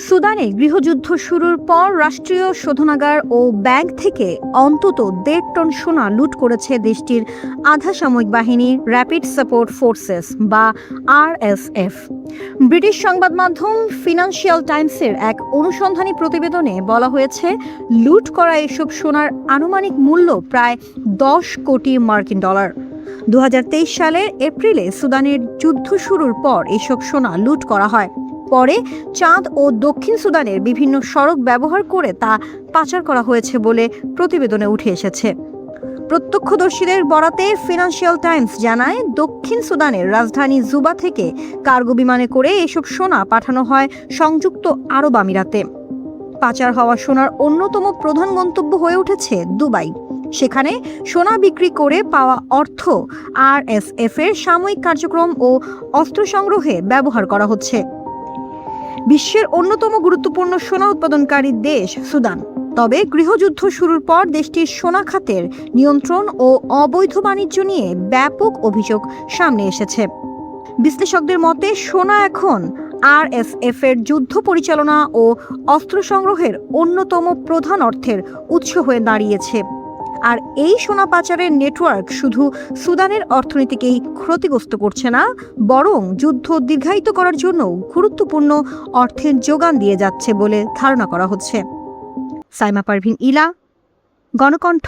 সুদানে গৃহযুদ্ধ শুরুর পর রাষ্ট্রীয় শোধনাগার ও ব্যাংক থেকে অন্তত ১.৫ টন সোনা লুট করেছে দেশটির আধা সামরিক বাহিনী র্যাপিড সাপোর্ট ফোর্সেস বা আরএসএফ। ব্রিটিশ সংবাদ মাধ্যম ফিনান্সিয়াল টাইমসের এক অনুসন্ধানী প্রতিবেদনে বলা হয়েছে, লুট করা এসব সোনার আনুমানিক মূল্য প্রায় ১০ কোটি মার্কিন ডলার। ২০২৩ সালের এপ্রিলে সুদানের যুদ্ধ শুরুর পর এসব সোনা লুট করা হয়। পরে চাঁদ ও দক্ষিণ সুদানের বিভিন্ন সড়ক ব্যবহার করে তা পাচার করা হয়েছে বলে প্রতিবেদনে উঠে এসেছে। প্রত্যক্ষদর্শীদের বরাতে ফিনান্সিয়াল টাইমস জানায়, দক্ষিণ সুদানের রাজধানী জুবা থেকে কার্গো বিমানে করে এসব সোনা পাঠানো হয় সংযুক্ত আরব আমিরাতে। পাচার হওয়া সোনার অন্যতম প্রধান গন্তব্য হয়ে উঠেছে দুবাই। সেখানে সোনা বিক্রি করে পাওয়া অর্থ আরএসএফ এর সাময়িক কার্যক্রম ও অস্ত্র সংগ্রহে ব্যবহার করা হচ্ছে। বিশ্বের অন্যতম গুরুত্বপূর্ণ সোনা উৎপাদনকারী দেশ সুদান। তবে গৃহযুদ্ধ শুরুর পর দেশটির সোনা খাতের নিয়ন্ত্রণ ও অবৈধ বাণিজ্য নিয়ে ব্যাপক অভিযোগ সামনে এসেছে। বিশ্লেষকদের মতে, সোনা এখন আরএসএফ এর যুদ্ধ পরিচালনা ও অস্ত্র সংগ্রহের অন্যতম প্রধান অর্থের উৎস হয়ে দাঁড়িয়েছে। আর এই সোনা পাচারের নেটওয়ার্ক শুধু সুদানের অর্থনীতিকেই ক্ষতিগ্রস্ত করছে না, বরং যুদ্ধ দীর্ঘায়িত করার জন্য গুরুত্বপূর্ণ অর্থের যোগান দিয়ে যাচ্ছে বলে ধারণা করা হচ্ছে। সাইমা পারভিন ইলা, গণকণ্ঠ,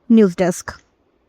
নিউজ ডেস্ক।